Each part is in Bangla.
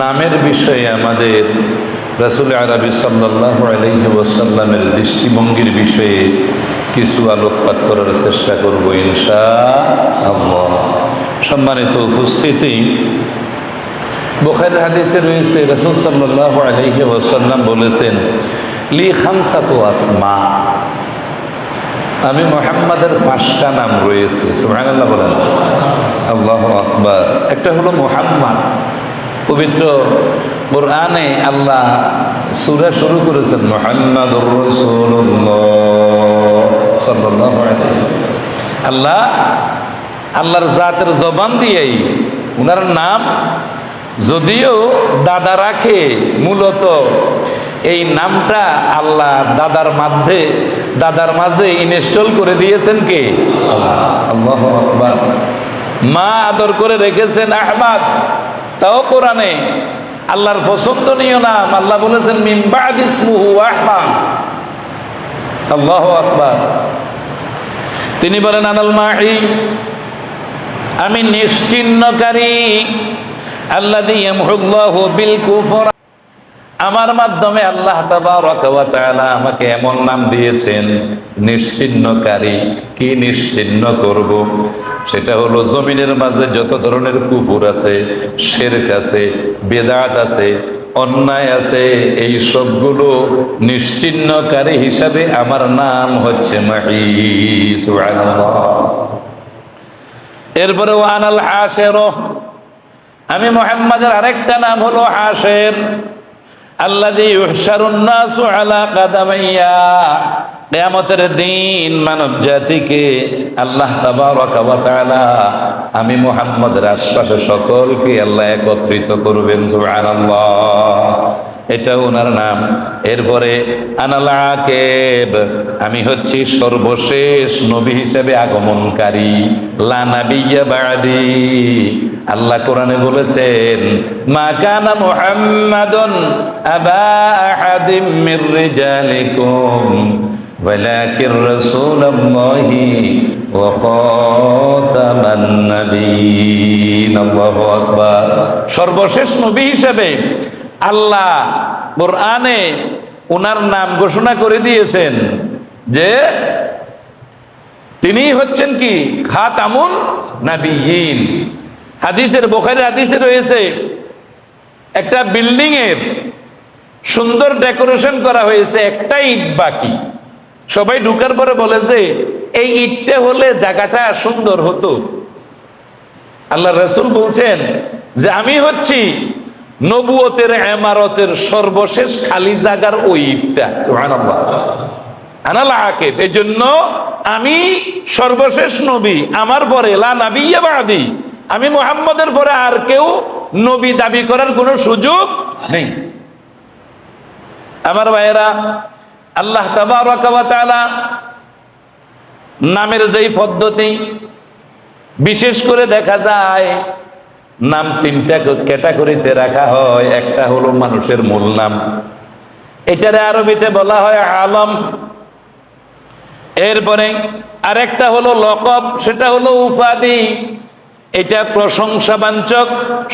নামের বিষয়ে আমাদের রাসূল আরবি সাল্লাল্লাহু আলাইহি ওয়াসাল্লামের দৃষ্টিভঙ্গির বিষয়ে কিছু আলোকপাত করার চেষ্টা করব ইনশাআল্লাহ। সম্মানিত উপস্থিতি, বুখারীর হাদিসে রয়েছে রাসূল সাল্লাল্লাহু আলাইহি ওয়াসাল্লাম বলেছেন, লি খামসাতু আসমা, আমি মুহাম্মাদের 5টা নাম রয়েছে। সুবহানাল্লাহ বলেন, আল্লাহু আকবার। একটা হলো মুহাম্মদ। পবিত্র কোরআনে আল্লাহ সূরা শুরু করেছেন মুহাম্মাদুর রাসূলুল্লাহ সাল্লাল্লাহু আলাইহি। আল্লাহর জাতের জবান দিয়েই ওনার নাম, যদিও দাদা রাখে, মূলত এই নামটা আল্লাহ দাদার মাঝে ইনস্টল করে দিয়েছেন কে? আল্লাহু আকবার। মা আদর করে রেখেছেন আহমদ, তাও কোরআনে আল্লাহর পছন্দনীয় নাম। আল্লাহ বলেছেন মিন বাদি ইসমুহু আহমদ। আল্লাহু আকবার। তিনি বলেন আনাল মাহি, আমি নিশ্চিহ্নকারী, আল্লাযী ইয়ামহুল্লাহু বিল কুফর, আমার মাধ্যমে আল্লাহ তাবারাকা ওয়া তাআলা আমাকে এমন নাম দিয়েছেন নিশ্চিহ্নকারী। কি নিশ্চিহ্ন করব? সেটা হলো জমিনের মাঝে যত ধরনের কুফর আছে, শিরক আছে, বিদআত আছে, অন্যায় আছে, এই সবগুলো নিশ্চিহ্নকারী হিসাবে আমার নাম হচ্ছে মাহি। সুবহানাল্লাহ। এরপরে ওয়ানাল হাশির, আমি মুহাম্মাদের আরেকটা নাম হলো হাশির, আল্লাযী ইউহশারুন নাসু আলা কাদামাইয়া, কিয়ামতের দিন মানব জাতিকে আল্লাহ তাবারাকা ওয়া তাআলা আমি মুহাম্মদের আশপাশে সকলকে আল্লাহ একত্রিত করবেন। সুবহানাল্লাহ, এটা ওনার নাম। এরপরে আনাল আকিব, আমি হচ্ছি সর্বশেষ নবী হিসেবে আগমনকারী। লা নাবিয়্যা বা'দি, আল্লাহ কোরআনে বলেছেন মা কানা মুহাম্মাদুন আবা আহাদিম মির রিজালিকুম ওয়ালাকিন রাসূলুল্লাহি ওয়া খাতামান নাবিয়্যিন। আল্লাহু আকবার। সর্বশেষ নবী হিসেবে আল্লাহ কোরআনে ওনার নাম ঘোষণা করে দিয়েছেন যে তিনি হচ্ছেন কি? খাতামুন নাবিয়্যিন। হাদিসের, বুখারীর হাদিসে রয়েছে, একটা বিল্ডিং এর সুন্দর ডেকোরেশন করা হয়েছে, একটা ইট বাকি। সবাই ঢুকার পরে বলে যে এই ইটটা হলে জায়গাটা সুন্দর হতো। আল্লাহ রাসূল বলছেন যে আমি হচ্ছি নবুয়তের ইমারতের সর্বশেষ খালি জায়গার ওই ইটটা। সুবহানাল্লাহ। আনাল আকিব, এই জন্য আমি সর্বশেষ নবী, আমার পরে লা নাবিয়্যা বা'দি, আমি মুহাম্মদের পরে আর কেউ নবী দাবি করার কোনো সুযোগ নেই। আমার ভাইয়েরা, আল্লাহ তাবারাকা ওয়া তাআলা নামের যেই পদ্ধতি, বিশেষ করে দেখা যায় নাম 3টা ক্যাটাগরিতে রাখা হয়। একটা হলো মানুষের মূল নাম, এটারে আরবিতে বলা হয় আলম। এরপরে আরেকটা হলো লকব, সেটা হলো উপাধি। এটা প্রশংসাবাঞ্চক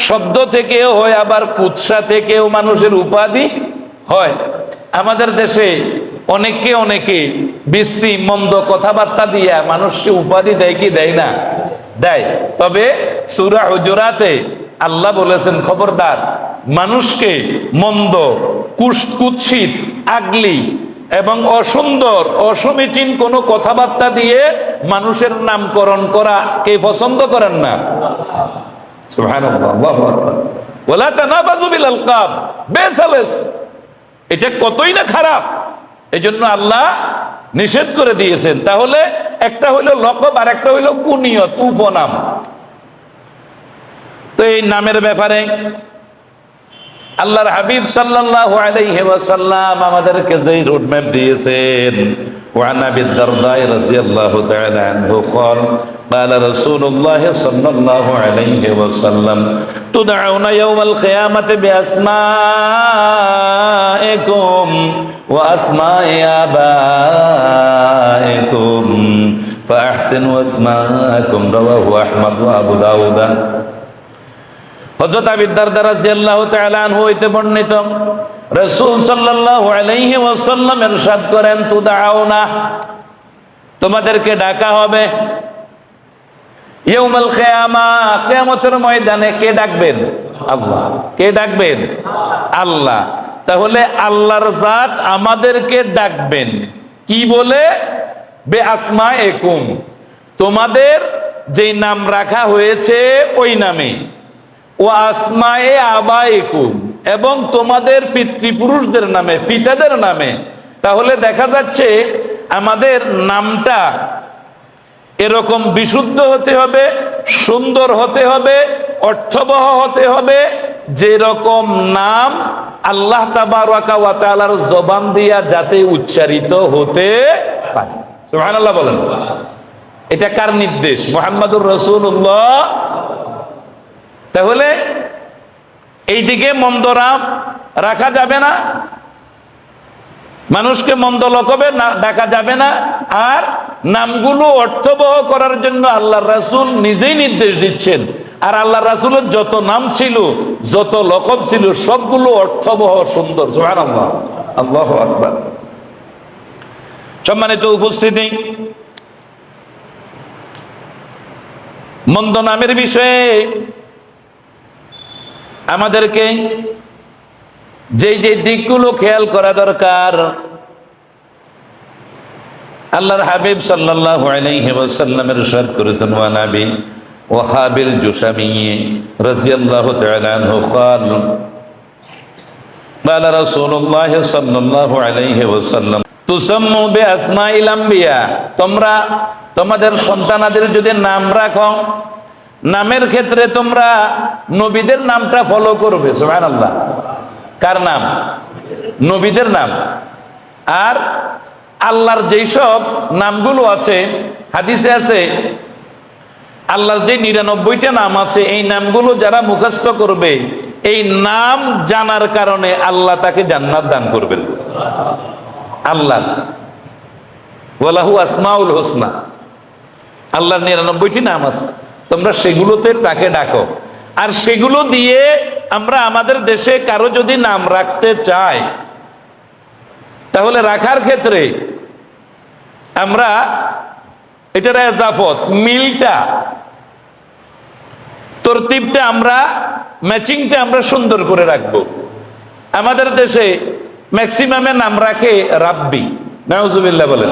শব্দ থেকেও হয়, আবার কুৎসা থেকেও মানুষের উপাধি হয়। আমাদের দেশে অনেকে বিশ্রী মন্দ কথাবার্তা দিয়া মানুষকে উপাধি দেয় কি দেয় না? দেয়। তবে সূরা হুজুরাতে আল্লাহ বলেছেন খবরদার, মানুষকে মন্দ, কুৎসিত, আগলি এবং অসুন্দর, অসমীচীন কোনো কথাবার্তা দিয়ে মানুষের নামকরণ করা কে পছন্দ করেন না? সুবহানাল্লাহ, আল্লাহু আকবার। ওয়ালা তানাবাযু বিল আলকাব, বেসালেস, এটা কতই না খারাপ, এজন্য আল্লাহ নিষেধ করে দিয়েছেন। তাহলে একটা হইল লকব আর একটা হইল কুনিয়ত, উপনাম। তো এই নামের ব্যাপারে আল্লাহর হাবিব সাল্লাল্লাহু আলাইহি ওয়াসাল্লাম আমাদেরকে যেই রোডম্যাপ দিয়েছেন, ওয়ান আবি দারদা রাদিয়াল্লাহু তাআলা আনহু قال قال رسول الله صلى الله عليه وسلم تدعون يوم القيامة بأسمائكم وأسماء آبائكم فأحسنوا أسماءكم رواه أحمد وأبو داود। হযরত আবু দারদা রাদিয়াল্লাহু তাআলা আনহু হইতে বর্ণিত, রাসূল সাল্লাল্লাহু আলাইহি ওয়াসাল্লাম ইরশাদ করেন, তুদআউনা, তোমাদেরকে ডাকা হবে ইয়াউমুল কিয়ামা, কিয়ামতের ময়দানে। কে ডাকবেন? আল্লাহ। কে ডাকবেন? আল্লাহ। তাহলে আল্লাহর জাত আমাদেরকে ডাকবেন কি বলে? বে আসমাইকুম, তোমাদের যেই নাম রাখা হয়েছে ওই নামে, ও আসমায়ে আবাইকুম, এবং তোমাদের পিতৃপুরুষদের নামে, পিতাদের নামে। তাহলে দেখা যাচ্ছে আমাদের নামটা এরকম বিশুদ্ধ হতে হবে, সুন্দর হতে হবে, অর্থবহ হতে হবে, যেরকম নাম আল্লাহ তাবারকা ওয়া তাআলার জবান দিয়া যাতে উচ্চারিত হতে পারে। সুবহানাল্লাহ বলেন। এটা কার নির্দেশ? মুহাম্মাদুর রাসূলুল্লাহ। তাহলে এইদিকে মন্দ নাম রাখা যাবে না, মানুষকে মন্দ লকবে না ডাকা যাবে না, আর নামগুলো অর্থবহ করার জন্য আল্লাহর রাসূল নিজেই নির্দেশ দিচ্ছেন। আর আল্লাহর রাসূলের যত নাম ছিল, যত লকব ছিল, সবগুলো অর্থবহ, সুন্দর। সুবহানাল্লাহ, আল্লাহু আকবার। সম্মানিত উপস্থিতি, মন্দ নামের বিষয়ে আমাদেরকে যেই যে দিকগুলো খেয়াল করা দরকার, আল্লাহর হাবিব সাল্লাল্লাহু আলাইহি ওয়াসাল্লাম ইরশাদ করেছেন, ওয়া নাবি ওয়াহাবিল জুশামি রাদিয়াল্লাহু তাআলা আনহু قال قال رسول الله صلى الله عليه وسلم তুসাম্মু বিআসমাইল আম্বিয়া, তোমরা তোমাদের সন্তানাদের যদি নাম রাখো, নামের ক্ষেত্রে তোমরা নবীদের নামটা ফলো করবে। সুবহানাল্লাহ। কার নাম? নবীদের নাম। আর আল্লাহর যেই সব নামগুলো আছে, হাদিসে আছে আল্লাহর যে 99টা নাম আছে, এই নামগুলো যারা মুখস্থ করবে, এই নাম জানার কারণে আল্লাহ তাকে জান্নাত দান করবেন। আল্লাহ ওয়ালাহু আসমাউল হোসনা, আল্লাহর 99টি নাম আছে, তোমরা সেগুলোতে তাকে ডাকো। আর সেগুলো দিয়ে আমরা আমাদের দেশে কারো যদি নাম রাখতে চাই, তাহলে রাখার ক্ষেত্রে আমরা এটার এজাফত, মিলটা, তরতিবটা, আমরা ম্যাচিংটা আমরা সুন্দর করে রাখবো। আমাদের দেশে ম্যাক্সিমামে নাম রাখে রাব্বি, নাউজুবিল্লাহ বলেন।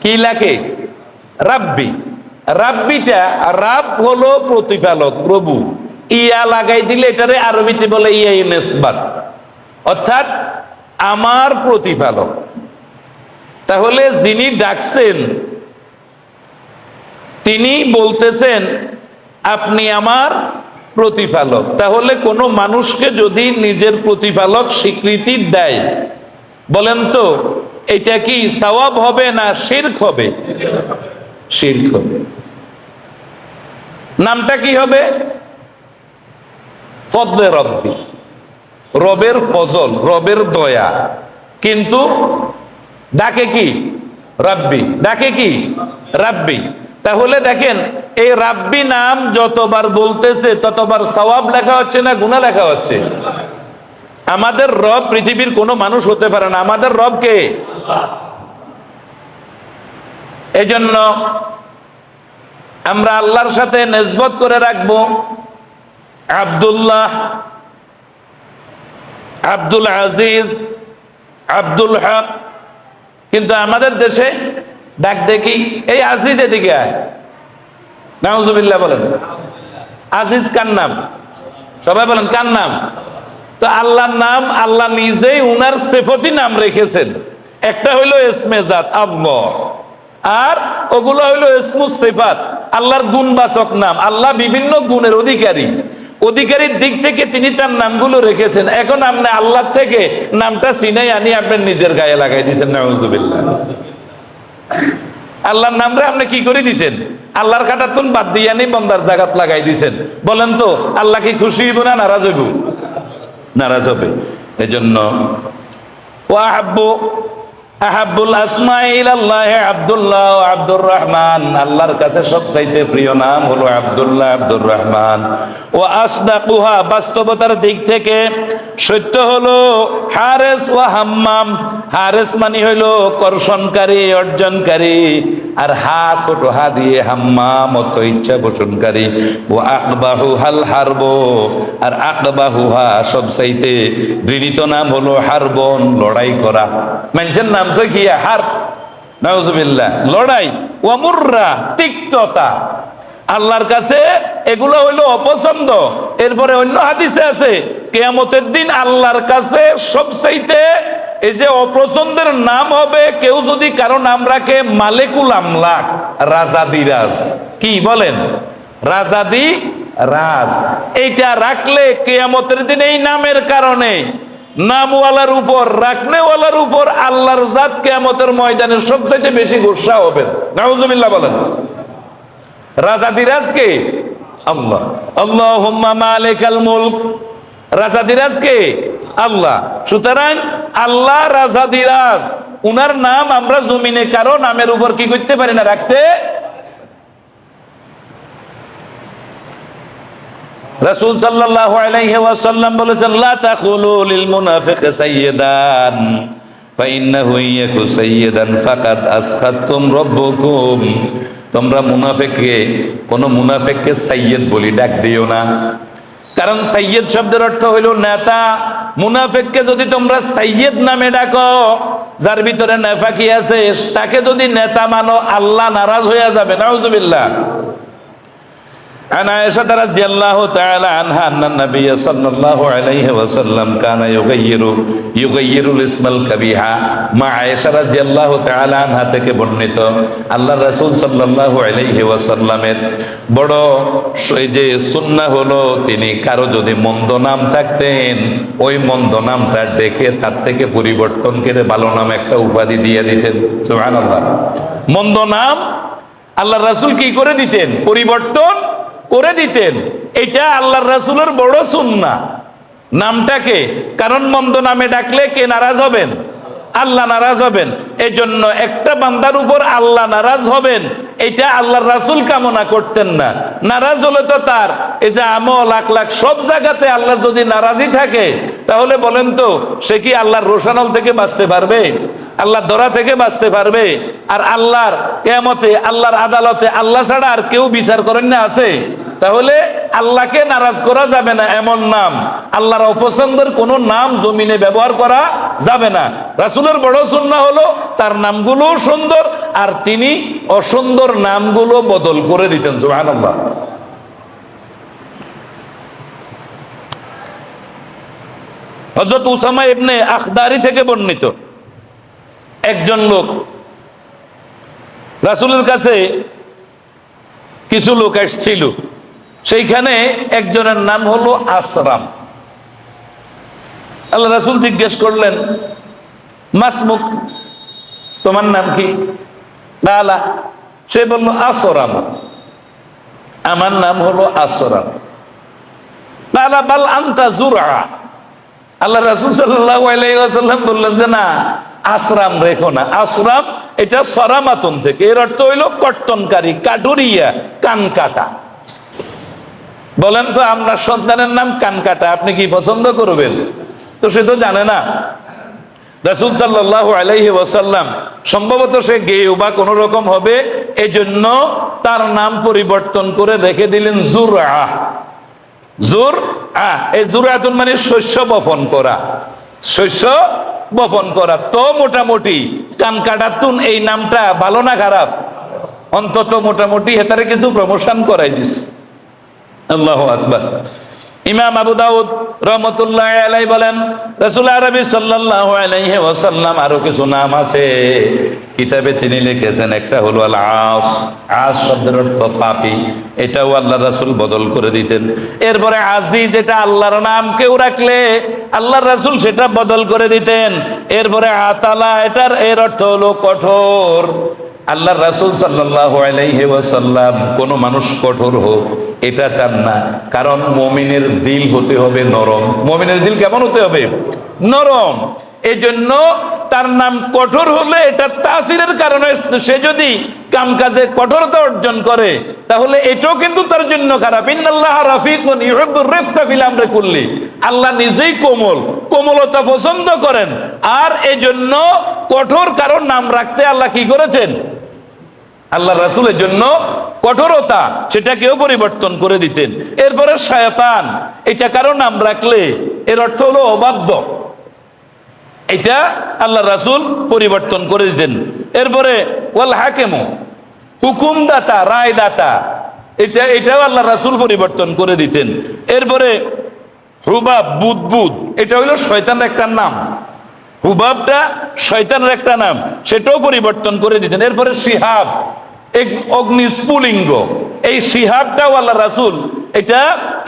কি লাগে? রাব্বি। রাব্বিটা, রাব হলো প্রতিপালক, প্রভু। ইয়া লাগাই দিলে এটারে আরবিতে বলে ইয়া নিসবাত, অর্থাৎ আমার প্রতিপালক। তাহলে যিনি ডাকছেন তিনি বলতেছেন আপনি আমার প্রতিপালক। তাহলে কোনো মানুষকে যদি নিজের প্রতিপালক স্বীকৃতি দেয়, বলেন তো এটা কি সওয়াব হবে না শিরক হবে? শিরক হবে। নামটা কি হবে? ফদলে রব্বি, রবের ফজল, রবের দয়া। কিন্তু ডাকে কি? রাব্বি। ডাকে কি? রাব্বি। তাহলে দেখেন, এই রাব্বি নাম যতবার বলতেছে ততবার সওয়াব লেখা হচ্ছে না গুনাহ লেখা হচ্ছে? আমাদের রব পৃথিবীর কোনো মানুষ হতে পারে না, আমাদের রব কে? এই জন্য আমরা আল্লাহর সাথে নিসবত করে রাখবো আব্দুল্লাহ, আব্দুল আজিজ, আব্দুল হক। কিন্তু আমাদের দেশে ডাক দেখি এই আজিজ, এদিকে আয়, নাউজুবিল্লাহ বলেন। আজিজ কার নাম? সবাই বলেন কার নাম? তো আল্লাহর নাম, আল্লাহ নিজেই উনার সিফতি নাম রেখেছেন। একটা হইলো ইসমে জাত আল্লাহ, আর ওগুলো হইলো ইসমুস সিফাত, আল্লাহর গুণবাচক নাম। আল্লাহ বিভিন্ন গুণের অধিকারী, অধিকারীর দিক থেকে তিনি তার নামগুলো রেখেছেন। এখন আপনি আল্লাহ থেকে নামটা চিনাই আনি আপনার নিজের গায়ে লাগাই দিয়েছেন, নাউজুবিল্লাহ। আল্লাহর নামটা আপনি কি করে দিছেন? আল্লাহর কাটাতুন বাদ দিয়ে আনি বন্দার জায়গাত লাগাই দিছেন। বলেন তো আল্লাহ কি খুশি হইব না নারাজ হইব? নারাজ হবে। এই জন্য ওয়াহাব্বু আহাব্বুল আসমাই ইলাল্লাহ আব্দুল্লাহ ও আব্দুর রহমান, আল্লাহর কাছে সবচাইতে প্রিয় নাম হলো আব্দুল্লাহ, আব্দুর রহমান। ও আসদাকুহা, বাস্তবতার দিক থেকে সত্য হলো হারেস ও হাম্মাম। হারেস মানে হইলো কর্ষণকারী, অর্জনকারী, আর হা ছোট হা দিয়ে হাম্মাম অত ইচ্ছা পোষণকারী। ও আকবাহু হাল হারব, আর আকবাহু হা সবচাইতে ঘৃণিত নাম হলো হারবন, লড়াই করা। মানুষের নাম তো কি হার, নাউজুবিল্লাহ, লড়াই। ওয়ামুররা, তিক্ততা। আল্লাহর কাছে এগুলো হইলো অপছন্দ। এরপরে অন্য হাদিসে আছে কিয়ামতের দিন আল্লাহর কাছে সবচাইতে এই যে অপছন্দের নাম হবে, কেউ যদি কারো নাম রাখে মালিকুল আমলাক, রাজাদিরাজ। কি বলেন? রাজাদি রাজ। এইটা রাখলে কিয়ামতের দিন এই নামের কারণে নামওয়ালার উপর, রাখনেওয়ালার উপর আল্লাহর জাত কিয়ামতের ময়দানে সবচাইতে বেশি গোসা হবেন। নাউজুবিল্লাহ বলেন। রাজাদিরাজ কে? আল্লাহ। আল্লাহুম্মা মালিকাল মুলক, রাজাদিরাজ কে? আল্লাহ। সুতরাং আল্লাহ রাজাদিরাজ, উনার নাম আমরা জমিনে কারো নামের উপর কি করতে পারি না, রাখতে। রাসূল সাল্লাল্লাহু আলাইহি ওয়াসাল্লাম বলেছেন, লা তাকুলু লিল মুনাফিকি সাইয়্যিদান ফাইন্নাহু ইয়াকু সাইয়্যিদান ফাকাদ আসখাতুম রাব্বুকুম। তোমরা মুনাফিককে, কোন মুনাফিককে সাইয়্যিদ বলি ডাক দিও না, কারণ সাইয়্যিদ শব্দের অর্থ হইল নেতা। মুনাফিককে যদি তোমরা সাইয়্যিদ নামে ডাকো, যার ভিতরে নেফাকি আছে, তাকে যদি নেতা মানো, আল্লাহ নারাজ হয়ে যাবে। নাউজুবিল্লাহ। عن عائشة رضي الله تعالى عنها أن النبي صلى الله عليه وسلم كان يغير الاسم القبيح। মা আয়েশা রাদিয়াল্লাহু তাআলা আনহা থেকে বর্ণিত, আল্লাহর রাসূল সাল্লাল্লাহু আলাইহি ওয়াসাল্লামের বড় এই যে সুন্নাহ হলো, তিনি কারো যদি মন্দ নাম থাকতেন, ওই মন্দ নামটা ডেকে তার থেকে পরিবর্তন করে ভালো নাম একটা উপাধি দিয়ে দিতেন। সুবহানাল্লাহ। মন্দ নাম আল্লাহর রাসূল কি করে দিতেন? পরিবর্তন করে দিতেন। এটা আল্লাহর রাসূলের বড় সুন্নাহ নামটাকে, কারণ মন্দ নামে ডাকলে কে নারাজ হবেন? আল্লাহ নারাজ হবেন। এই জন্য একটা বান্দার উপর আল্লাহ নারাজ হবেন, এটা আল্লাহর রাসূল কামনা করতেন না। নারাজ হলে তো তার এই যে আমল আখলাক সব জায়গাতে আল্লাহ যদি নারাজি থাকে, তাহলে বলেন তো সে কি আল্লাহর রোশানল থেকে বাঁচতে পারবে? আল্লাহর দরা থেকে বাঁচতে পারবে? আর আল্লাহর কিয়ামতে, আল্লাহর আদালতে আল্লাহ ছাড়া আর কেউ বিচার করেন না আছে? তাহলে আল্লাহকে নারাজ করা যাবে না এমন নাম, আল্লাহর অপছন্দের কোন নাম জমিনে ব্যবহার করা যাবে না। রাসূলের বড় সুন্নাহ হলো তার নামগুলো সুন্দর, আর তিনি অসুন্দর নামগুলো বদল করে দিতেন। সুবহানাল্লাহ। হযরত উসামা ইবনে আখদারি থেকে বর্ণিত, একজন লোক রাসূলের কাছে, কিছু লোক এসেছিল, সেইখানে একজনের নাম হলো আসরাম। আল্লাহ রাসূল জিজ্ঞেস করলেন, মাসমুক, তোমার নাম কি? কালা, সে বলল আসরাম, আমার নাম হলো আসরাম। কালা বাল আনতা জুরআ। আল্লাহ রাসূল সাল্লাল্লাহু আলাইহি ওয়াসাল্লাম বললেন যে না, আসরাম রেখো না। আসরাম এটা সরামাতুন থেকে, এর অর্থ হইলো কর্তনকারী, কাটুরিয়া, কান কাটা। বলেন তো আপনার সন্তানের নাম কান কাটা, আপনি কি পছন্দ করবেন? তো সে তো জানে না। রাসূল সাল্লাল্লাহু আলাইহি ওয়াসাল্লাম সম্ভবত সে গেও বা কোন রকম হবে, এই জন্য তার নাম পরিবর্তন করে রেখে দিলেন জুরআ। জুরআ, এই জুরআতুন মানে শস্য বপন করা, শস্য বপন করা। তো মোটামুটি কান কাটাতুন এই নামটা ভালো না খারাপ? অন্তত মোটামুটি হেতারে কিছু প্রমোশন করাই দিছে। আল্লাহু আকবার। ইমাম আবু দাউদ রাহমাতুল্লাহি আলাইহি বলেন, রাসূল আরবি সাল্লাল্লাহু আলাইহি ওয়াসাল্লাম আরো কিছু নাম আছে কিতাবে তিনি লিখেছেন, একটা হলো আল আস। আস শব্দের অর্থ পাপী, এটাও আল্লাহ রাসূল বদল করে দিতেন। এরপরে আজিজ, যেটা আল্লাহর নাম কেউ রাখলে আল্লাহর রাসূল সেটা বদল করে দিতেন। এরপরে আতালা, এটার এর অর্থ হলো কঠোর। আল্লাহর রাসূল সাল্লাল্লাহু আলাইহি ওয়াসাল্লাম কোন মানুষ কঠোর হোক এটা চান না, কারণ মুমিনের দিল হতে হবে নরম। মুমিনের দিল কেমন হতে হবে? নরম। এজন্য তার নাম কঠোর হলে এটা তাসিরের কারণে সে যদি কামকাজে কঠোরতা অর্জন করে তাহলে এটাও কিন্তু তার জন্য খারাপ। ইন্নাল্লাহা রাফিকুন ইউহিব্বুর রিফকা ফিল আমরি কুল্লি, আল্লাহ নিজেই কোমলতা পছন্দ করেন। আর এজন্য কঠোর কারণ নাম রাখতে আল্লাহ কি করেছেন, আল্লাহ রাসূলের জন্য কঠোরতা সেটাকেও পরিবর্তন করে দিতেন। এরপরে শয়তান, এটা কারো নাম রাখলে এর অর্থ হলো অবাধ্য, এটা আল্লাহ রাসূল পরিবর্তন করে দিতেন। এরপরে ওয়াল হাকিমু, হুকুমদাতা, রায়দাতা, এটাও আল্লাহ রাসূল পরিবর্তন করে দিতেন। এরপরে হুবাব, বুদবুদ, এটা হলো শয়তানের একটা নাম, হুবাবটা শয়তানের একটা নাম, সেটাও পরিবর্তন করে দিতেন। এরপরে শিহাব, অগ্নি স্ফুলিঙ্গ, এই শিহাবটাও আল্লাহ রাসূল, এটা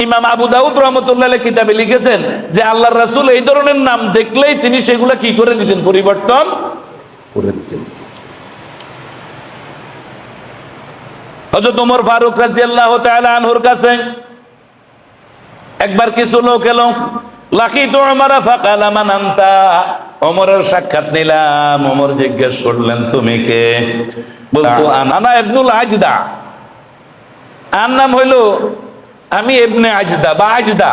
ইমাম আবু দাউদ রহমতুল্লাহ আলাইহি কিতাবে লিখেছেন যে আল্লাহ রাসূল এই ধরনের নাম দেখলেই তিনি সেগুলো কি করে দিতেন, পরিবর্তন করে দিতেন। হযরত ওমর ফারুক রাদিয়াল্লাহু তাআলা আনহুর কাছে একবার কিছু লোক এলো, লাকিতু উমরা ফাকালা মান আনতা, ওমরের সাক্ষাৎ নিলাম। ওমর জিজ্ঞেস করলেন তুমি কে? বলতো আনা ইবনুল আজদা, আর নাম হইল আমি ইবনে আজদা বা আজদা।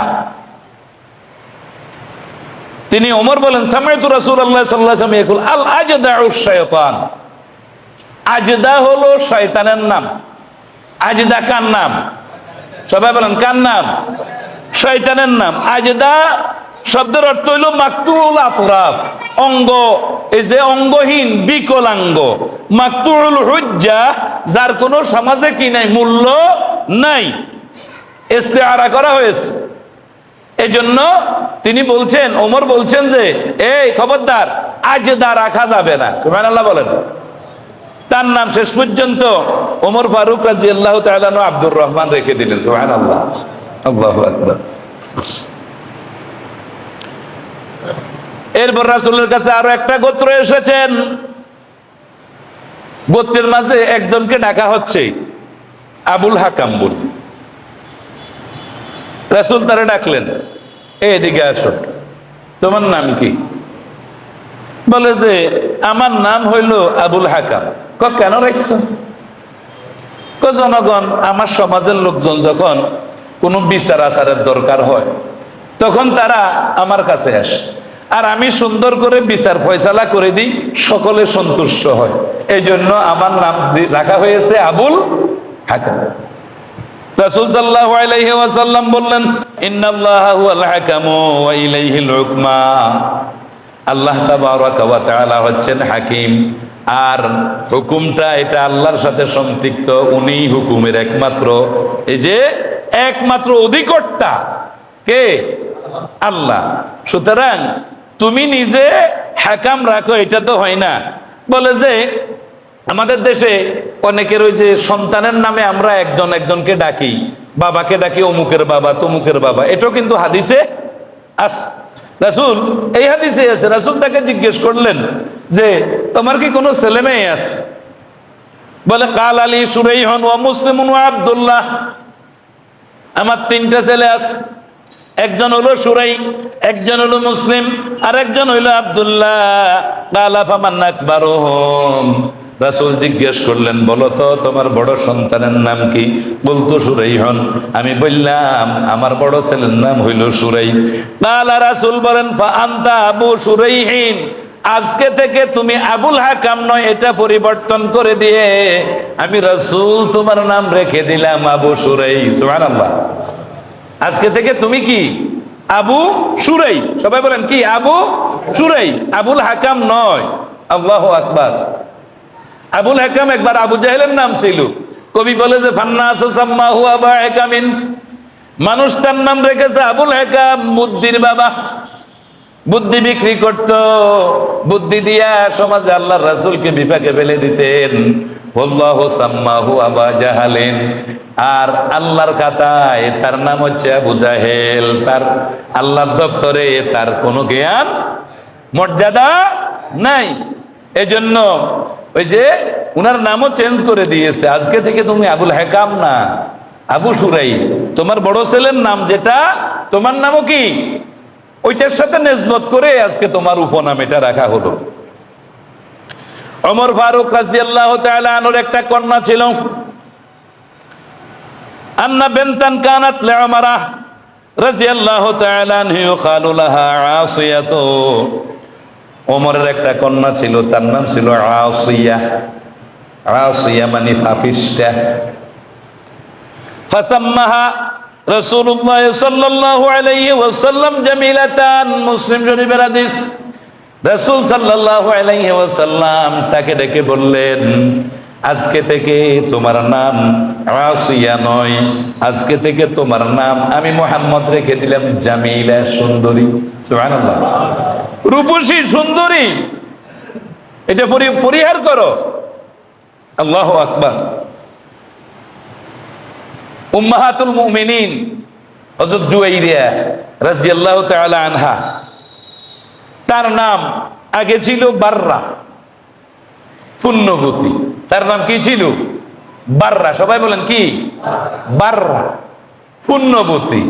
তিনি ওমর বলেন সামাইতু রাসূলুল্লাহ সাল্লাল্লাহু আলাইহি ওয়াসাল্লাম ইয়াকুল আল আজদাউ শাইতান, আজদা হলো শয়তানের নাম। আজদা কার নাম? সবাই বলেন কার নাম? শয়তানের নাম। আজদা শব্দের অর্থ হইল মাকতুল আতরাফ, অঙ্গ, এই যে অঙ্গহীন বিকলাঙ্গ। মাকতুল হুজ্জা, যার কোনো সমাজে কি নাই, মূল্য নাই, ইস্তেআরা করা হয়েছে। এজন্য তিনি বলছেন, ওমর বলছেন যে এই খবরদার, আজদা রাখা যাবে না। সুবহানাল্লাহ বলেন। তার নাম শেষ পর্যন্ত ওমর ফারুক রাদিয়াল্লাহু তাআলা আনহু আব্দুর রহমান রেখে দিলেন। সুবহানাল্লাহ, আল্লাহু আকবার। এরপর রাসূলের কাছে আরো একটা গোত্র এসেছেন, গোত্রের মাঝে একজনকে ডাকা হচ্ছে আবুল হাকাম বলে। রাসূল তারে ডাকলেন, এদিকে আসো, তোমার নাম কি? বলে যে আমার নাম হইল আবুল হাকাম। কেন রাখছো? জনগণ, আমার সমাজের লোকজন যখন কোনো বিচার আচারের দরকার হয় তখন তারা আমার কাছে আসে, আর আমি সুন্দর করে বিচার ফয়সালা করে দিই, সকলে সন্তুষ্ট হয়। এই জন্য আমার নাম রাখা হয়েছে আবুল হাকাম। রাসূল সাল্লাল্লাহু আলাইহি ওয়াসাল্লাম বললেন ইন্নাল্লাহা হুয়াল হাকামু ওয়া ইলাইহিল হুকমা, আল্লাহ তাবারাকা ওয়া তাআলা হচ্ছেন হাকিম, আর হুকুমটা এটা আল্লাহর সাথে সম্পৃক্ত, উনি হুকুমের একমাত্র, এই যে একমাত্র অধিকর্তা কে? আল্লাহ। সুতরাং তুমি নিজে হাকাম রাখো, এটা তো হয় না। বলে যে আমাদের দেশে অনেকের ওই যে সন্তানের নামে আমরা একজন একজনকে ডাকি, বাবাকে ডাকি অমুকের বাবা, তমুকের বাবা, এটাও কিন্তু হাদিসে আছে। রাসূল এই হাদিসে আছে, রাসূল তাকে জিজ্ঞেস করলেন যে তোমার কি কোনো ছেলে মেয়ে আছে? বলে কাল আলী সুরাইহন ওয়া মুসলিমুন ওয়া আব্দুল্লাহ, আমার তিনটা ছেলে আছে, একজন হলো সুরাই, একজন হলো মুসলিম, আর একজন হইলো আব্দুল্লাহ। কালা ফামান আকবারুহুম, রাসূল জিজ্ঞেস করলেন বলো তো তোমার বড় সন্তানের নাম কি? বলতো সুরাইহন। আমি বললাম আমার বড় ছেলের নাম হইল সুরাই। কালা, রাসূল বলেন ফা আনতা আবু সুরাইহিন, আজকে থেকে তুমি আবুল হাকাম নয়, এটা পরিবর্তন করে দিয়ে আমি রাসূল তোমার নাম রেখে দিলাম আবু সুরাই। সুবহানাল্লাহ। আজকে থেকে তুমি কি? আবু সুরাই। সবাই বলেন কি? আবু সুরাই, আবুল হাকাম নয়। আল্লাহু আকবার। আবুল হাকাম একবার আবু জাহেলের নাম ছিল। কবি বলে যে ফান্নাসু সাম্মাহু আবু হাকামিন, মানুষ তার নাম রেখেছে আবুল হাকাম, বুদ্ধির বাবা। বুদ্ধি বিক্রি করত, বুদ্ধি দিয়া সমাজে আল্লাহর রাসূলকে বিপাকে ফেলে দিতেন। আল্লাহু সাম্মাহু আবা জাহালিন, আর আল্লাহর খাতায় তার নাম হচ্ছে আবু জাহেল। তার আল্লাহর দপ্তরে তার কোনো জ্ঞান মর্যাদা নাই। এজন্য ওই যে উনার নামও চেঞ্জ করে দিয়েছে, আজকে থেকে তুমি আবুল হাকাম না, আবু সুরাই। তোমার বড় ছেলের নাম যেটা, তোমার নামও কি? ওইটার সাথে নেসবত করে আজকে তোমার উপনাম এটা রাখা হলো। ওমর ফারুক রাদিয়াল্লাহু তাআলা আনহুর একটা কন্যা ছিল, আন্না বিনতান কানাত লিউমারা রাদিয়াল্লাহু তাআলা আনহু ইউকালু লাহা আসিয়াতু। ওমরের একটা কন্যা ছিল, তার নাম ছিল আসিয়া। আসিয়া মানে পাপিষ্টা। ফাসাম্মাহা রাসূলুল্লাহ সাল্লাল্লাহু আলাইহি ওয়াসাল্লাম জামিলাতান। মুসলিম শরীফের হাদিস। রাসূল সাল্লাল্লাহু আলাইহি ওয়াসাল্লাম তাকে ডেকে বললেন, আজকে থেকে তোমার নাম আসিয়া নয়, আজকে থেকে তোমার নাম আমি মুহাম্মদ রেখে দিলাম জামিলা, সুন্দরী। সুবহানাল্লাহ, রূপসী সুন্দরী, এটা পরিহার করো। আল্লাহু আকবার। উম্মাহাতুল মুমিনিন হযরত জুয়াইরিয়া রাদিয়াল্লাহু তাআলা আনহা, তার নাম আগে ছিল বাররা, পুণ্যবতী। তার নাম কি ছিল? বাররা। সবাই বলেন কি? বাররা, পুণ্যবতী।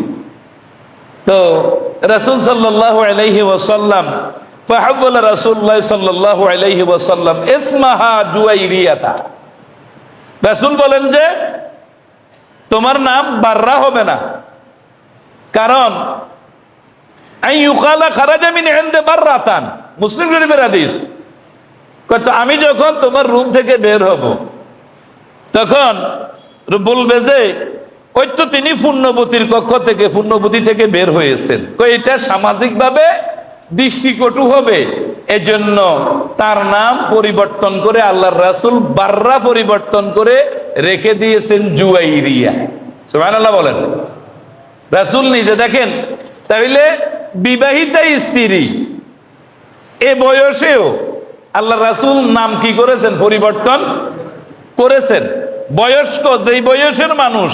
তো রাসূল সাল্লাল্লাহু আলাইহি ওয়াসাল্লাম ফাহাওয়ালা রাসূলুল্লাহ সাল্লাল্লাহু আলাইহি ওয়াসাল্লাম ইসমাহা জুয়াইরিয়াতা। রাসূল বলেন যে তোমার নাম বাররা হবে না, কারণ আইয়ুকালা খারাজা মিন ইনদি বাররাতান। মুসলিম শরীফের হাদিস। কত আমি যখন তোমার রুম থেকে বের হব তখন বলবে যে ওই তো তিনি পুণ্যবতীর কক্ষ থেকে, পুণ্যবতী থেকে বের হয়েছেন। এটা সামাজিকভাবে দৃষ্টিকটু হবে, এজন্য তার নাম পরিবর্তন করে আল্লাহর রাসূল বাররা পরিবর্তন করে রেখে দিয়েছেন জুয়াইরিয়া। সুবহানাল্লাহ বলেন। রাসূল নিজে দেখেন, তাইলে বিবাহিতা স্ত্রী এ বয়সেও আল্লাহ রাসূল নাম কি করেছেন? পরিবর্তন করেছেন। বয়স্ক যেই বয়সের মানুষ,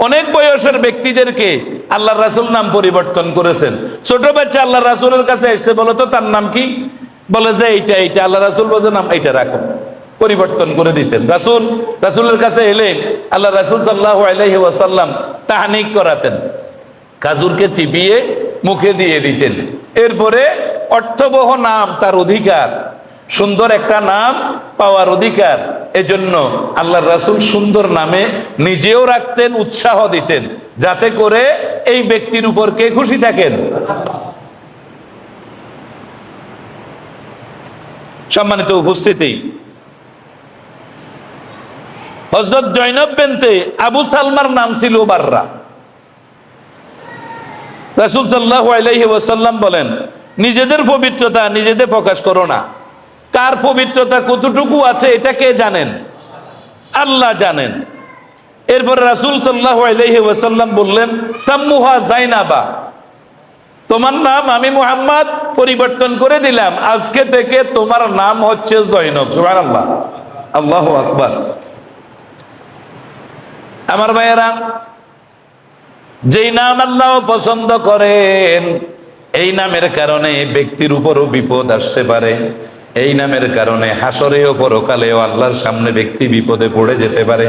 অনেক বয়সের ব্যক্তিদেরকে আল্লাহ রাসূল নাম পরিবর্তন করেছেন। ছোট বাচ্চা আল্লাহ রাসূলের কাছে এসে বলো তো তার নাম কি, বলে যে এইটা। আল্লাহ রাসূল বলে নাম এইটা রাখো, পরিবর্তন করে দিতেন। রাসূলের কাছে এলে আল্লাহ রাসূল সাল্লাল্লাহু আলাইহি ওয়াসাল্লাম তাহনিক করাতেন, খাজুরকে চিবিয়ে মুখে দিয়ে দিতেন। এরপরে অর্থবহ নাম তার অধিকার, সুন্দর একটা নাম পাওয়ার অধিকার। এজন্য আল্লাহর রাসূল সুন্দর নামে নিজেও রাখতেন, উৎসাহ দিতেন, যাতে করে এই ব্যক্তির উপর কে খুশি থাকেন। সম্মানিত উপস্থিতি, হযরত জয়নব বিনতে আবু সালমার নাম ছিল বাররা। রাসূল সাল্লাল্লাহু আলাইহি ওয়াসাল্লাম বলেন, নিজেদের পবিত্রতা নিজেদের প্রকাশ করো না। কার পবিত্রতা কতটুকু আছে এটা কে জানেন? আল্লাহ জানেন। এরপর রাসূল সাল্লাল্লাহু আলাইহি ওয়াসাল্লাম বললেন, সাম্মুহা জাইনাবা, তোমার নাম আমি মুহাম্মদ পরিবর্তন করে দিলাম, আজকে থেকে তোমার নাম হচ্ছে জয়নব। সুবহানাল্লাহ, আল্লাহু আকবার। আমার ভাইয়েরা, যেই নাম আল্লাহ পছন্দ করেন এই নামের কারণে ব্যক্তির উপরও বিপদ আসতে পারে। এই নামের কারণে হাসরেও পরকালেও আল্লাহর সামনে ব্যক্তি বিপদে পড়ে যেতে পারে।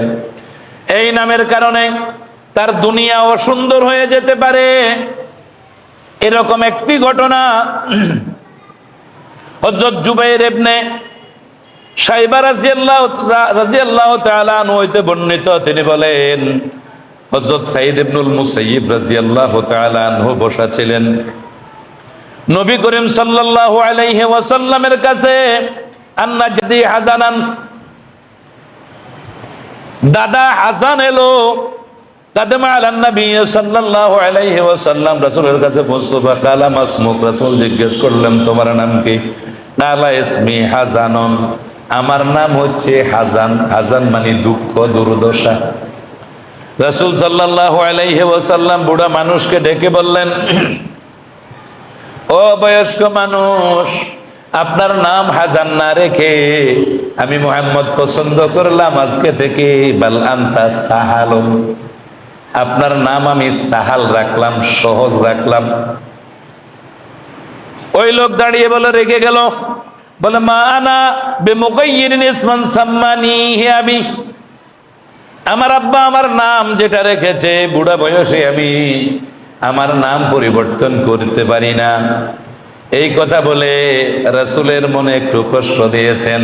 এই নামের কারণে তার দুনিয়াও সুন্দর হয়ে যেতে পারে। এরকম একটি ঘটনা হযরত জুবাইর ইবনে শাইবা রাদিয়াল্লাহু তাআলা আনহু হইতে বর্ণিত। তিনি বলেন, হযরত সাঈদ ইবনুল মুসাইয়িব রাদিয়াল্লাহু তাআলা আনহু বসা ছিলেন নবী করিম সাল্লাল্লাহু আলাইহি ওয়াসাল্লামের কাছে। আন্না জাদি হাজানান, দাদা হাসান এলো। কাদমা আলান নবী সাল্লাল্লাহু আলাইহি ওয়াসাল্লাম রাসূলের কাছে পৌঁছলো। কালা মাসমুক, রাসূল জিজ্ঞেস করলেন তোমার নাম কি? কালা ইসমি হাজানুন, আমার নাম হচ্ছে হাজান। হাজান মানে দুঃখ, দুর্দশা। রাসূল সাল্লাল্লাহু আলাইহি ওয়াসাল্লাম বুড়া মানুষকে ডেকে বললেন, ও বয়স্ক মানুষ, আপনার নাম হাজান না রেখে আমি মুহাম্মদ পছন্দ করলাম আজকে থেকে। বাল আনতা সাহালুন, আপনার নাম আমি সাহাল রাখলাম, সহজ রাখলাম। ওই লোক দাঁড়িয়ে বলে রেগে গেল, বলে মা আনা বিমুগাইয়িরিন ইসমান সাম্মানিহি আবি, আমার আব্বা আমার নাম যেটা রেখেছে বুড়া বয়সে আমি আমার নাম পরিবর্তন করতে পারি না। এই কথা বলে রাসূলের মনে একটু কষ্ট দিয়েছেন।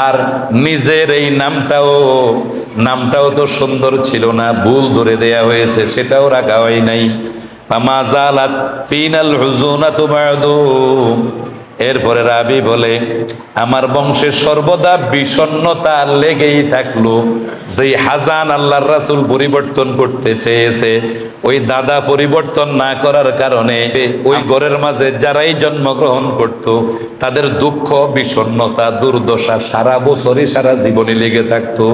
আর নিজের এই নামটাও তো সুন্দর ছিল না, ভুল ধরে দেয়া হয়েছে, সেটাও রাখা হয় নাই। ফামা জালাত ফিনাল হুজুনাতু বা'দু। এরপরে রাবি বলে, আমার বংশে সর্বদা বিষণ্ণতা লেগেই থাকলো। যেই হাজান আল্লাহর রাসূল পরিবর্তন করতে চেয়েছে, ওই দাদা পরিবর্তন না করার কারণে ওই ঘরের মাঝে যারাই জন্মগ্রহণ করত, তাদের দুঃখ, বিষণ্ণতা, দুর্দশা সারা বছরই, সারা জীবনে লেগে থাকতো।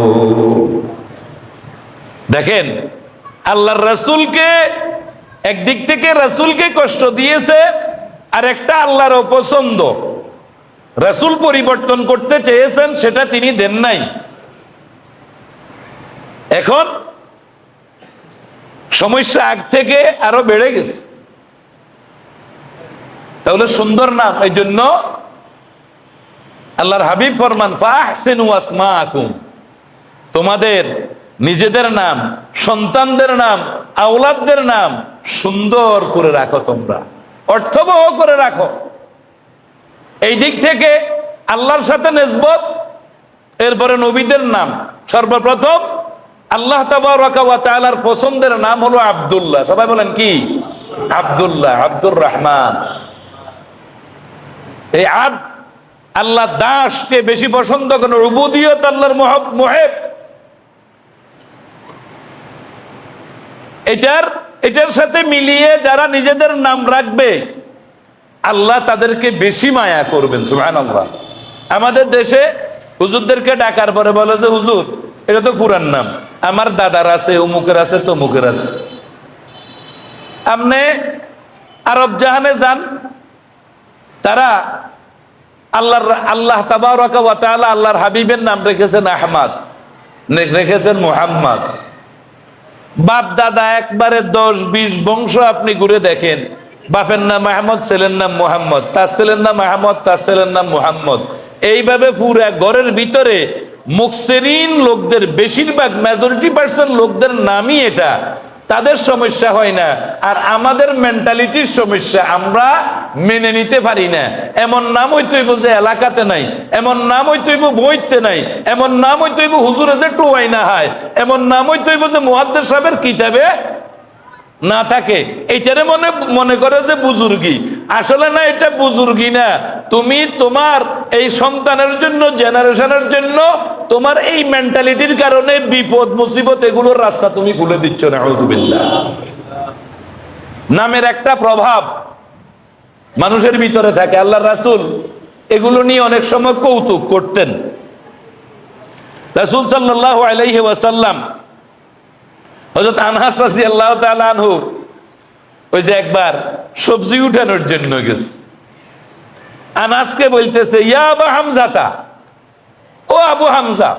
দেখেন, আল্লাহর রাসূলকে একদিক থেকে রাসূলকে কষ্ট দিয়েছে, আর একটা আল্লাহর অপছন্দ, রাসূল পরিবর্তন করতে চেয়েছেন, সেটা তিনি দেন নাই। এখন সমস্যা আগ থেকে আরো বেড়ে গেছে। তাহলে সুন্দর নাম, এই জন্য আল্লাহর হাবিব ফরমান, ফাহসিনু আসমাআকুম, তোমাদের নিজেদের নাম, সন্তানদের নাম, আওলাদদের নাম সুন্দর করে রাখো, তোমরা অর্থবহ করে রাখো। এই দিক থেকে আল্লাহর সাথে নিসবত। এরপরে নবীদের নাম, সর্বপ্রথম আল্লাহ তাবারাকা ওয়া তাআলার পছন্দের নাম হলো আব্দুল্লাহ। সবাই বলেন কি? আব্দুল্লাহ, আব্দুর রহমান। এই আল্লাহ দাসকে বেশি পছন্দ করেন, উবুদিয়ত আল্লাহর মুহিব। এটার সাথে মিলিয়ে যারা নিজেদের নাম রাখবে, আল্লাহ তাদেরকে বেশি মায়া করবেন। সুবহানাল্লাহ। আমাদের দেশে হুজুরদেরকে ডাকার পরে বলে যে, হুজুর এটা তো পুরান নাম, আমার দাদার আছে, অমুকের আছে, তমুকের আছে। আপনি আরব জাহানে যান, তারা আল্লাহ তাবারাকা ওয়া তাআলা আল্লাহর হাবিবের নাম রেখেছেন আহমদ, রেখেছেন মুহাম্মদ। বাপ দাদা একবারে 10-20 বংশ আপনি ঘুরে দেখেন, বাপের নাম আহমদ, ছেলের নাম মুহাম্মদ, তার ছেলের নাম আহমদ, তার ছেলের নাম মুহাম্মদ। এইভাবে পুরা ঘরের ভিতরে মুকসিরিন লোকদের, বেশিরভাগ মেজরিটি% লোকদের নামই এটা। তাদের সমস্যা হয় না, আর আমাদের মেন্টালিটির সমস্যা, আমরা মেনে নিতে পারি না। এমন নাম হইতে হইব যে এলাকাতে নাই, এমন নাম হইতে হইব বইতে নাই, এমন নাম হইতে হইব হুজুরে যে টুয়াই না হয়, এমন নাম হইতে হইব যে মুহাদ্দিস সাহেবের কিতাবে না থাকে। এইটারে মনে করে যে বুজুর্গি। আসলে না, এটা বুজুর্গি না। তুমি তোমার এই সন্তানের জন্য, জেনারেশনের জন্য, তোমার এই মেন্টালিটির কারণে বিপদ মুসিবত এগুলোর রাস্তা তুমি খুলে দিচ্ছ না। আউযুবিল্লাহ। নামের একটা প্রভাব মানুষের ভিতরে থাকে। আল্লাহর রাসূল এগুলো নিয়ে অনেক সময় কৌতুক করতেন। রাসূল সাল্লাল্লাহু আলাইহি ওয়াসাল্লাম, হযরত আনাস রাদিয়াল্লাহু তাআলা আনহু, ওই যে একবার সবজি উঠানোর জন্য গেছে, আনাসকে বলতেছে, ইয়া আবু হামজাতা, ও আবু হামজা।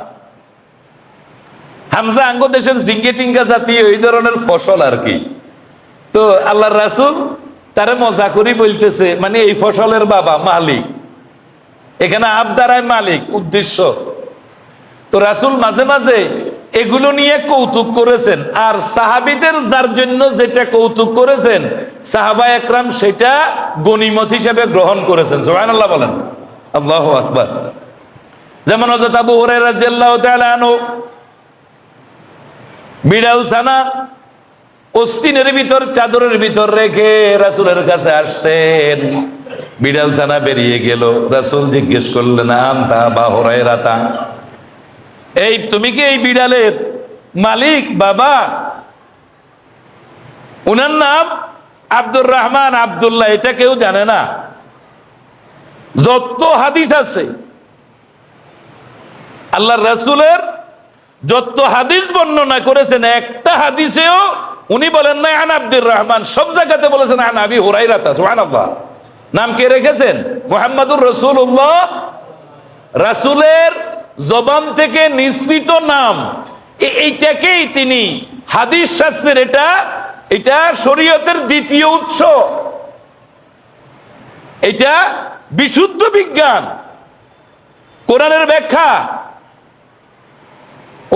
হামজা আঙ্গ দেশের জিঙ্গে টিঙ্গা জাতীয় এই ধরনের ফসল আর কি। তো আল্লাহর রাসূল তারে মজা করি বলতেছে, মানে এই ফসলের বাবা, মালিক। এখানে আবদারায় মালিক উদ্দেশ্য। তো রাসূল মাঝে মাঝে এগুলো নিয়ে কৌতুক করেছেন, আর সাহাবীদের যার জন্য যেটা কৌতুক করেছেন, সাহাবায়ে একরাম সেটা গনিমত হিসেবে গ্রহণ করেছেন। সুবহানাল্লাহ বলেন, আল্লাহু আকবার। যেমন হযরত আবু হুরায়রা রাদিয়াল্লাহু তাআলা আনহু বিড়াল ছানা ওস্তিনের ভিতর, চাদরের ভিতর রেখে রাসূলের কাছে আসতেন। বিড়াল ছানা বেরিয়ে গেল, রাসূল জিজ্ঞেস করলেন, আনতা আবু হুরায়রাতা, এই তুমি কি এই বিড়ালের মালিক বাবা? উনার নাম আব্দুর রহমান, আব্দুল্লাহ, এটা কেউ জানে না। যত হাদিস আছে আল্লাহর রাসূলের, যত হাদিস বর্ণনা করেছেন, একটা হাদিসেও উনি বলেন না আন আব্দুর রহমান, সব জায়গাতে বলেছেন আন আবি হুরায়রা। সুবহানাল্লাহ। নাম কে রেখেছেন? মুহাম্মাদুর রাসূলুল্লাহ। রাসূলের জবান থেকে নিঃসৃত নাম, এইটাকেই তিনি হাদিস শাস্ত্রের, এটা শরীয়তের দ্বিতীয় উৎস, এটা বিশুদ্ধ বিজ্ঞান, কোরআনের ব্যাখ্যা,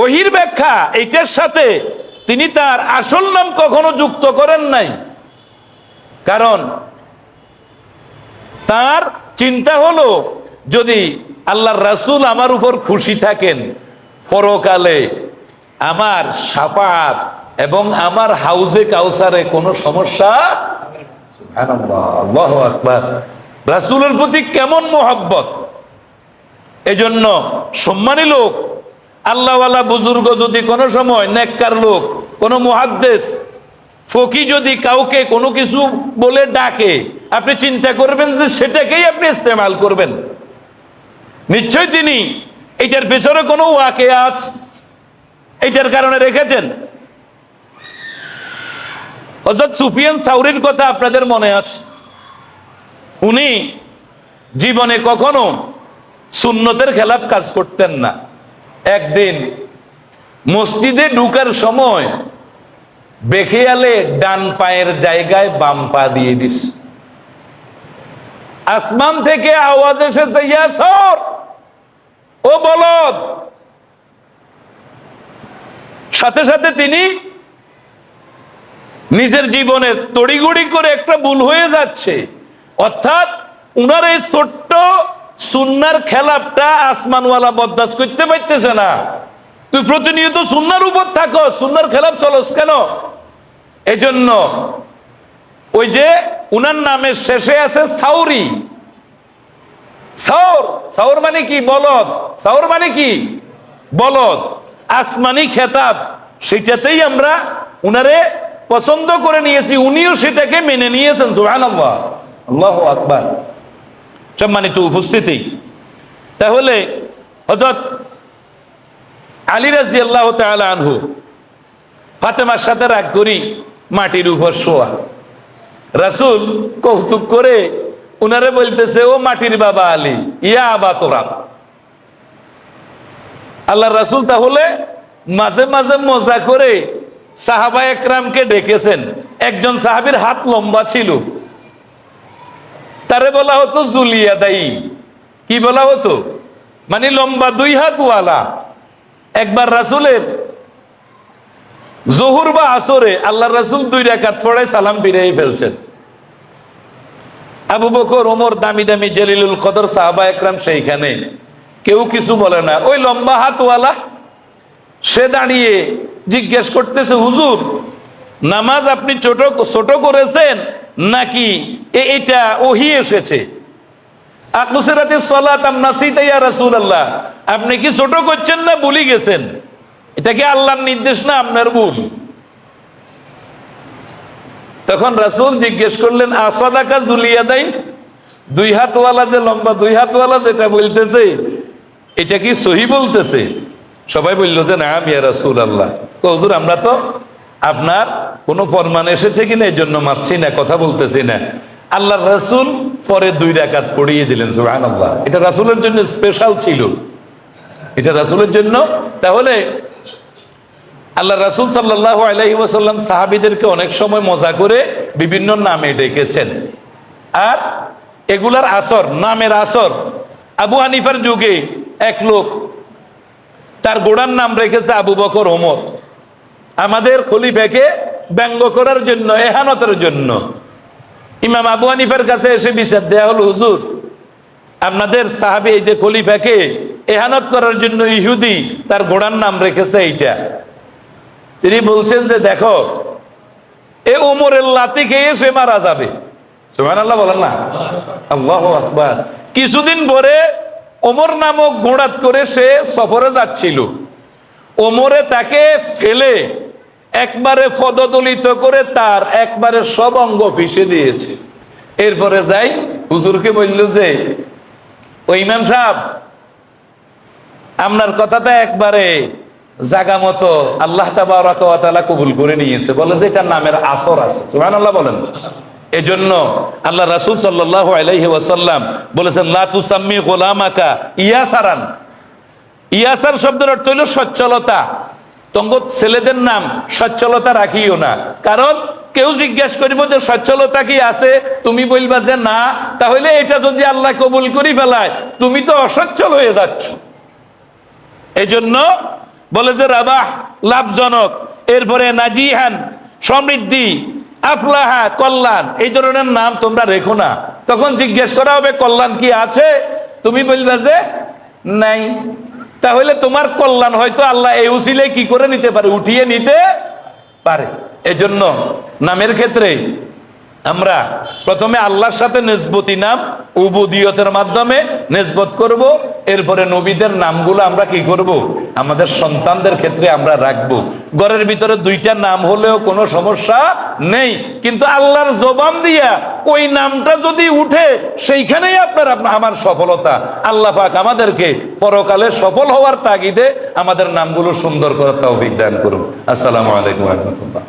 ওহীর ব্যাখ্যা। এইটার সাথে তিনি তার আসল নাম কখনো যুক্ত করেন নাই। কারণ তার চিন্তা হলো, যদি আল্লাহর রাসূল আমার উপর খুশি থাকেন, পরকালে আমার শাফাআত এবং আমার হাউজে কাউসারে কোনো সমস্যা। সুবহানাল্লাহ, আল্লাহু আকবার। রাসূলের প্রতি কেমন মোহাব্বত! এজন্য সম্মানী লোক, আল্লাহওয়ালা বুজুর্গ যদি কোনো সময়, নেককার লোক, কোনো মুহাদ্দিস ফকি যদি কাউকে কোনো কিছু বলে ডাকে, আপনি চিন্তা করবেন যে সেটাকেই আপনি ইস্তেমাল করবেন। নিশ্চয় তিনি এটার পেছনে কোনো ওয়াকিয়া আছে, এটার কারণে রেখেছেন। হযরত সুফিয়ান সাউরীর কথা আপনাদের মনে আছে। উনি জীবনে কখনো সুন্নতের খেলাফ কাজ করতেন না। একদিন মসজিদে ঢুকার সময় বেখেয়ালে ডান পায়ের জায়গায় বাম পা দিয়ে দিস। আসমান থেকে আওয়াজ এসেছে, ইয়া সর, ও বলদ। সাথে সাথে তিনি নিজের জীবনে তড়িঘড়ি করে একটা ভুল হয়ে যাচ্ছে, অর্থাৎ উনার এই ছোট্ট সুন্নার খেলাপটা আসমানওয়ালা বরদাস্ত করতে পারতেছে না। তুই প্রতিনিয়ত সুন্নার উপর থাকো, সুন্নার খেলাপ চলস কেন? এজন্য ওই যে উনার নামের শেষে আছে সাউরি। সাউর, সাউর মানে কি? বলদ। সাউর মানে কি? বলদ। আসমানি খেতাব, সেটাতেই আমরা উনারে পছন্দ করে নিয়েছি, উনিও সেটাকে মেনে নিয়েছেন। সুবহানাল্লাহ, আল্লাহু আকবার। সম্মানিত উপস্থিতি, তাহলে হযরত আলী রাদিয়াল্লাহু তাআলা আনহু ফাতেমার সাথে রাগ করি মাটির উপর শোয়া। রাসূল কৌতুক করে উনারে বলতেছে, ও মাটির বাবা আলী, ইয়া আবা তুরাব। আল্লাহ রাসূল তাহলে মাঝে মাঝে মজা করে সাহাবা একরামকে ডেকেছেন। একজন সাহাবীর হাত লম্বা ছিল, তারে বলা হতো জুলিয়াদাই। কি বলা হতো? মানে লম্বা 2 হাত ওয়ালা। একবার রাসূলের জোহর বা আসরে আল্লাহ রাসূল 2 রাকাত পড়ে সালাম ফিরিয়ে ফেলছেন। আবু বকর, ওমর, দামি দামি জলিলুল কদর সাহাবা একরাম সেইখানে, কেউ কিছু বলে না। ওই লম্বা হাতওয়ালা সে দাঁড়িয়ে জিজ্ঞেস করতেছে, হুজুর, নামাজ আপনি ছোট ছোট করেছেন নাকি এটা ওহী এসেছে? আকসিরাতিস সালাত আম নাসিতা ইয়া রাসূলুল্লাহ, আপনি কি ছোট করছেন না ভুলে গেছেন? এটা কি আল্লাহর নির্দেশ না আপনার ভুল? তখন রাসূল জিজ্ঞেস করলেন, আসাদাকা জুলিয়াদাইন, 2 হাতওয়ালা যে লম্বা 2 হাতওয়ালা যেটা বলতেছে, এটা কি সহি বলতেছে? সবাই বলল যে না ইয়া রাসূলুল্লাহ। হুজুর, আমরা তো আপনার কোনো ফরমান এসেছে কিনা এই জন্য মানছি না, কথা বলতেছি না। আল্লাহর রাসূল পরে 2 রাকাত পড়িয়ে দিলেন। সুবহানাল্লাহ, এটা রাসূলের জন্য স্পেশাল ছিল, এটা রাসূলের জন্য। তাহলে আল্লাহ রাসূল সাল্লাল্লাহু আলাইহি ওয়াসাল্লাম সাহাবীদেরকে অনেক সময় মজা করে বিভিন্ন নামে ডেকেছেন। আর এগুলার আসর, নামের আসর। আবু হানিফার যুগে এক লোক তার গোড়ার নাম রেখেছে আবু বকর ওমর, আমাদের খলিফাকে ব্যঙ্গ করার জন্য, এহানতের জন্য। ইমাম আবু হানিফার কাছে এসে বিচার দেয়া হলো, হুজুর, আপনাদের সাহাবী এই যে খলিফাকে এহানত করার জন্য ইহুদি তার গোড়ার নাম রেখেছে এইটা। তিনি বলছেন যে দেখো, এ ওমরের লাথি খেয়ে সে মারা যাবে। সুবহানাল্লাহ বলেন না? আল্লাহু আকবার। কিছুদিন পরে ওমর নামক ঘোড়াত করে সে সফরে যাচ্ছিল। ওমরে তাকে ফেলে একবারে পদদলিত করে তার একবারে সব অঙ্গ পিষে দিয়েছে। এরপরে যাই হুজুরকে বলল যে, ও ইমাম সাহেব, আপনার কথাটা একবারে জাগা মতো আল্লাহ তাবারাকা ওয়া তাআলা কবুল করে নিয়েছে। বলে যে এটার নামের আসর আছে। সুবহানাল্লাহ বলেন। এজন্য আল্লাহ রাসূল সাল্লাল্লাহু আলাইহি ওয়াসাল্লাম বলেছেন, লা তুসাম্মি গোলামাকা ইয়াসারান। ইয়াসার শব্দের অর্থ হলো সচ্ছলতা। তঙ্গ ছেলেদের নাম সচ্ছলতা রাখিও না, কারণ কেউ জিজ্ঞেস করিব যে সচ্ছলতা কি আছে, তুমি বলবা যে না, তাহলে এটা যদি আল্লাহ কবুল করি ফেলায় তুমি তো অসচ্ছল হয়ে যাচ্ছ। এই জন্য বলে যে রাবাহ, লাভজনক। এরপরে নাজিহান, সমৃদ্ধি। আফলাহা কল্যাণ, এই ধরনের নাম তোমরা রেখো না। তখন জিজ্ঞেস করা হবে কল্যাণ কি আছে, তুমি বলবে যে নাই। তাহলে তোমার কল্যাণ হয়তো আল্লাহ এই উসিলে কি করে নিতে পারে, উঠিয়ে নিতে পারে। এজন্য নামের ক্ষেত্রে আমরা প্রথমে আল্লাহর সাথে নিসবতি নাম উবুদিয়তের মাধ্যমে নিসবত করব, এরপরে নবীদের নামগুলো আমরা কি করব, আমাদের সন্তানদের ক্ষেত্রে আমরা রাখব। ঘরের ভিতরে দুইটা নাম হলেও কোনো সমস্যা নেই, কিন্তু আল্লাহর জবান দিয়া ওই নামটা যদি উঠে সেইখানেই আপনার আমার সফলতা। আল্লাহ পাক আমাদেরকে পরকালে সফল হওয়ার তাগিদে আমাদের নামগুলো সুন্দর করার তৌফিক দান করুন। আসসালামু আলাইকুম ওয়া রাহমাতুল্লাহ।